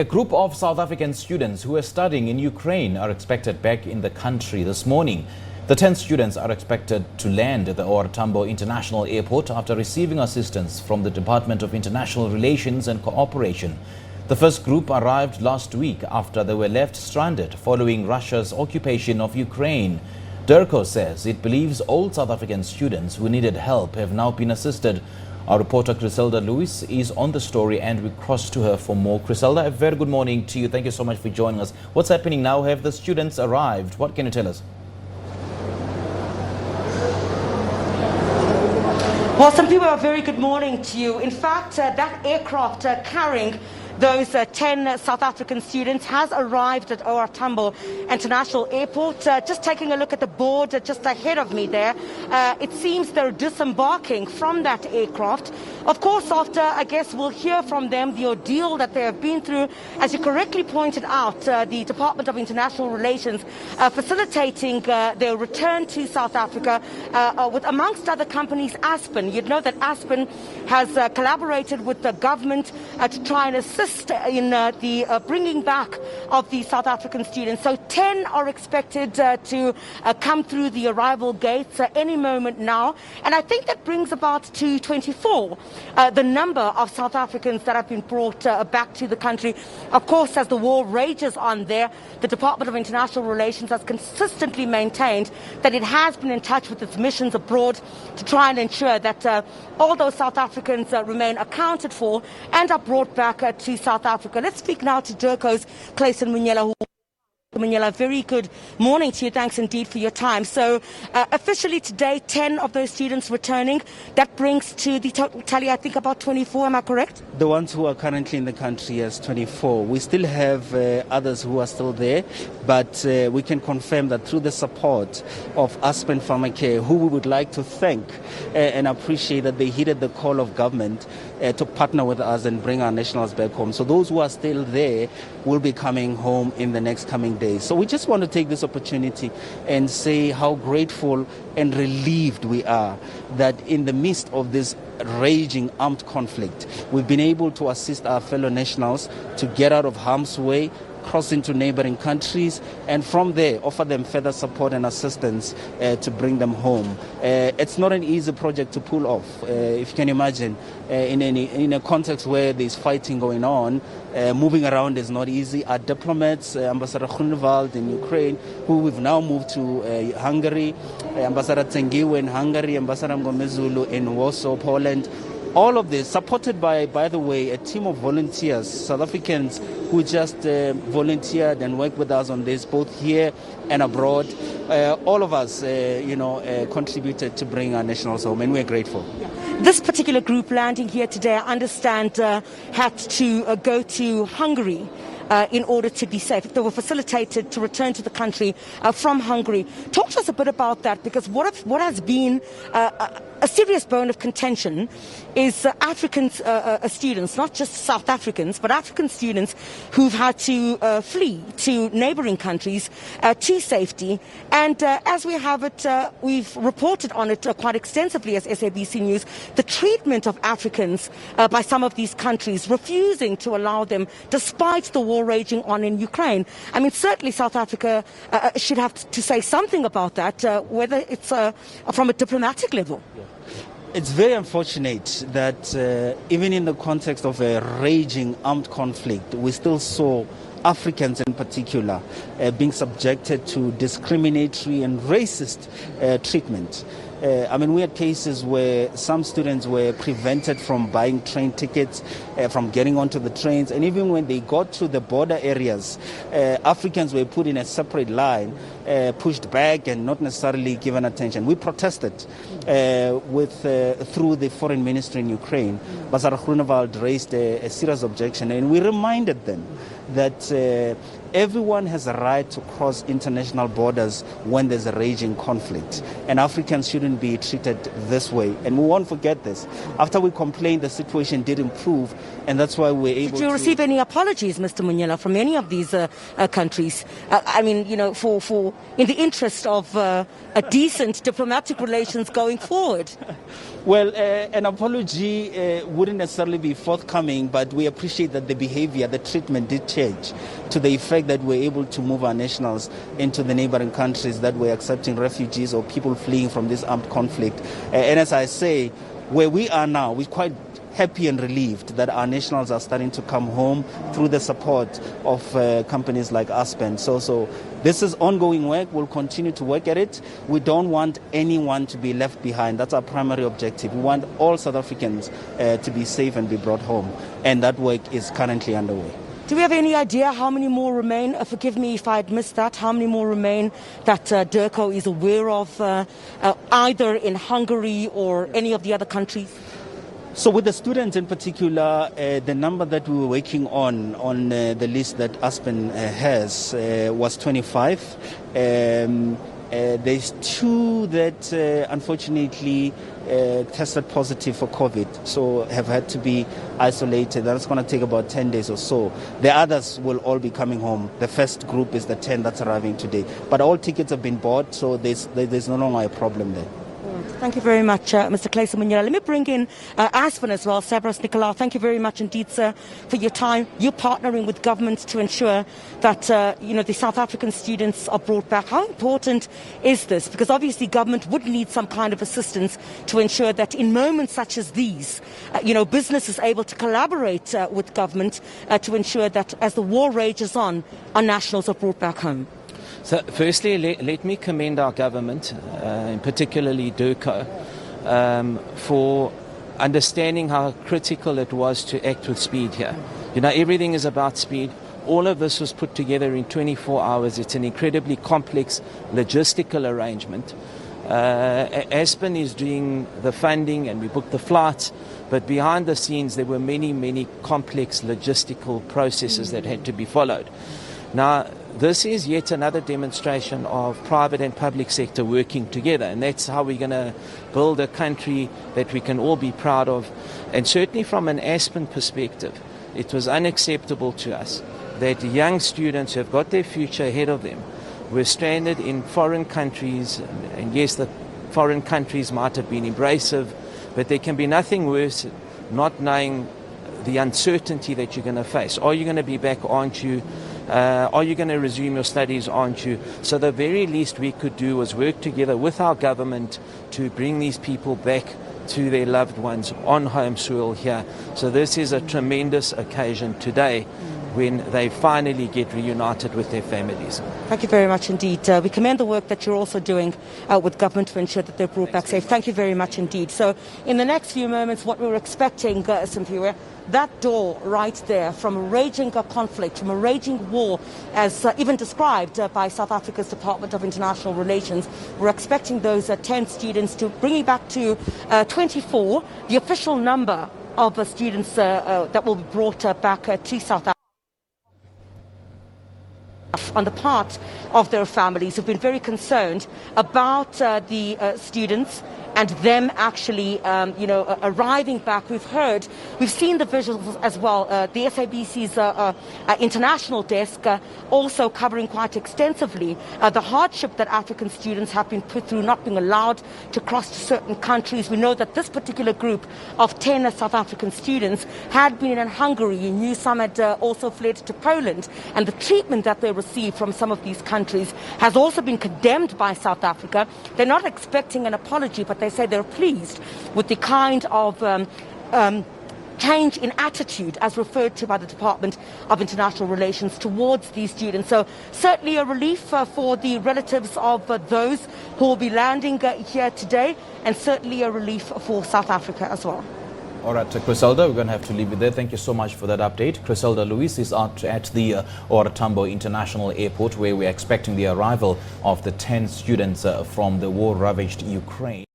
A group of South African students who are studying in Ukraine are expected back in the country this morning. The 10 students are expected to land at the Tambo International Airport after receiving assistance from the Department of International Relations and Cooperation. The first group arrived last week after they were left stranded following Russia's occupation of Ukraine. Dirco says it believes all South African students who needed help have now been assisted. Our reporter Chriselda Lewis is on the story and we cross to her for more. Chriselda, a very good morning to you. Thank you so much for joining us. What's happening now? Have the students arrived? What can you tell us? Well, some people, a very good morning to you. In fact, that aircraft carrying those 10 South African students has arrived at Tambo International Airport. Just taking a look at the board just ahead of me there, it seems they're disembarking from that aircraft. Of course, after, I guess, we'll hear from them the ordeal that they have been through. As you correctly pointed out, the Department of International Relations facilitating their return to South Africa with, amongst other companies, Aspen. You'd know that Aspen has collaborated with the government to try and assist in the bringing back of the South African students. So 10 are expected to come through the arrival gates any moment now. And I think that brings about to 24 the number of South Africans that have been brought back to the country. Of course, as the war rages on there, the Department of International Relations has consistently maintained that it has been in touch with its missions abroad to try and ensure that all those South Africans remain accounted for and are brought back to South Africa. Let's speak now to Dirco's Clayson Munyela. Munyela, very good morning to you. Thanks indeed for your time. So officially today, 10 of those students returning. That brings to the total tally, I think, about 24. Am I correct? The ones who are currently in the country as 24. We still have others who are still there, but we can confirm that through the support of Aspen Pharmacare, who we would like to thank and appreciate that they heeded the call of government to partner with us and bring our nationals back home. So those who are still there will be coming home in the next coming days. So we just want to take this opportunity and say how grateful and relieved we are that in the midst of this raging armed conflict, we've been able to assist our fellow nationals to get out of harm's way, cross into neighboring countries, and from there offer them further support and assistance to bring them home. It's not an easy project to pull off. If you can imagine, in a context where there's fighting going on, moving around is not easy. Our diplomats, Ambassador Grunewald in Ukraine, who we've now moved to Hungary, Ambassador Tsengiwe in Hungary, Ambassador Ngomezulu in Warsaw, Poland, all of this supported by the way, a team of volunteers, South Africans who just volunteered and worked with us on this, both here and abroad. All of us, contributed to bring our nationals home, and we're grateful. This particular group landing here today, I understand, had to go to Hungary in order to be safe. They were facilitated to return to the country from Hungary. Talk to us a bit about that, because what has been a serious bone of contention is African students, not just South Africans, but African students who've had to flee to neighboring countries to safety. And as we have it, we've reported on it quite extensively as SABC News, the treatment of Africans by some of these countries, refusing to allow them, despite the war raging on in Ukraine. I mean, certainly South Africa should have to say something about that, whether it's from a diplomatic level. It's very unfortunate that even in the context of a raging armed conflict, we still saw Africans in particular being subjected to discriminatory and racist treatment. We had cases where some students were prevented from buying train tickets, from getting onto the trains, and even when they got to the border areas, Africans were put in a separate line, pushed back and not necessarily given attention. We protested through the foreign ministry in Ukraine. Ambassador Grunewald raised a serious objection, and we reminded them that everyone has a right to cross international borders when there's a raging conflict. And Africans shouldn't be treated this way. And we won't forget this. After we complained, the situation did improve, and that's why we're able to... Did you receive any apologies, Mr. Munyela, from any of these countries? I mean, you know, for in the interest of a decent diplomatic relations going forward? Well, an apology wouldn't necessarily be forthcoming, but we appreciate that the behavior, the treatment did change to the effect that we're able to move our nationals into the neighboring countries that we're accepting refugees or people fleeing from this armed conflict. And as I say, where we are now, we're quite happy and relieved that our nationals are starting to come home through the support of companies like Aspen. So this is ongoing work. We'll continue to work at it. We don't want anyone to be left behind. That's our primary objective. We want all South Africans to be safe and be brought home. And that work is currently underway. Do we have any idea how many more remain? Forgive me if I'd missed that. How many more remain that Dirco is aware of, either in Hungary or any of the other countries? So with the students in particular, the number that we were working on the list that Aspen has was 25. There's 2 that unfortunately tested positive for COVID, so have had to be isolated. That's going to take about 10 days or so. The others will all be coming home. The first group is the 10 that's arriving today. But all tickets have been bought, so there's no longer a problem there. Thank you very much, Mr. Chriselda Lewis. Let me bring in Aspen as well. Sabras Nicolau, thank you very much indeed, sir, for your time. You're partnering with government to ensure that, the South African students are brought back. How important is this? Because obviously government would need some kind of assistance to ensure that in moments such as these, business is able to collaborate with government to ensure that as the war rages on, our nationals are brought back home. So firstly, let me commend our government, and particularly Dirco, for understanding how critical it was to act with speed here. Everything is about speed. All of this was put together in 24 hours. It's an incredibly complex logistical arrangement. Aspen is doing the funding and we booked the flights, but behind the scenes there were many, many complex logistical processes that had to be followed. Now, this is yet another demonstration of private and public sector working together, and that's how we're going to build a country that we can all be proud of. And certainly from an Aspen perspective, it was unacceptable to us that young students who have got their future ahead of them were stranded in foreign countries. And yes, the foreign countries might have been abrasive, but there can be nothing worse not knowing the uncertainty that you're going to face. Are you going to be back, aren't you? Are you going to resume your studies, aren't you? So the very least we could do was work together with our government to bring these people back to their loved ones on home soil here. So this is a tremendous occasion today when they finally get reunited with their families. Thank you very much indeed. We commend the work that you're also doing with government to ensure that they're brought back safe. Thank you very much indeed. So in the next few moments, what we were expecting, Simpiwe, that door right there from a raging conflict, from a raging war, as even described by South Africa's Department of International Relations, we're expecting those 10 students to bring it back to 24, the official number of students that will be brought back to South Africa. On the part of their families who've been very concerned about the students and them actually, arriving back. We've seen the visuals as well. The SABC's international desk also covering quite extensively the hardship that African students have been put through, not being allowed to cross to certain countries. We know that this particular group of 10 South African students had been in Hungary. You knew some had also fled to Poland, and the treatment that they received from some of these countries has also been condemned by South Africa. They're not expecting an apology, but they say they're pleased with the kind of change in attitude as referred to by the Department of International Relations towards these students. So certainly a relief for the relatives of those who will be landing here today, and certainly a relief for South Africa as well. All right, Chriselda, we're going to have to leave it there. Thank you so much for that update. Chriselda Lewis is out at the Tambo International Airport, where we're expecting the arrival of the 10 students from the war-ravaged Ukraine.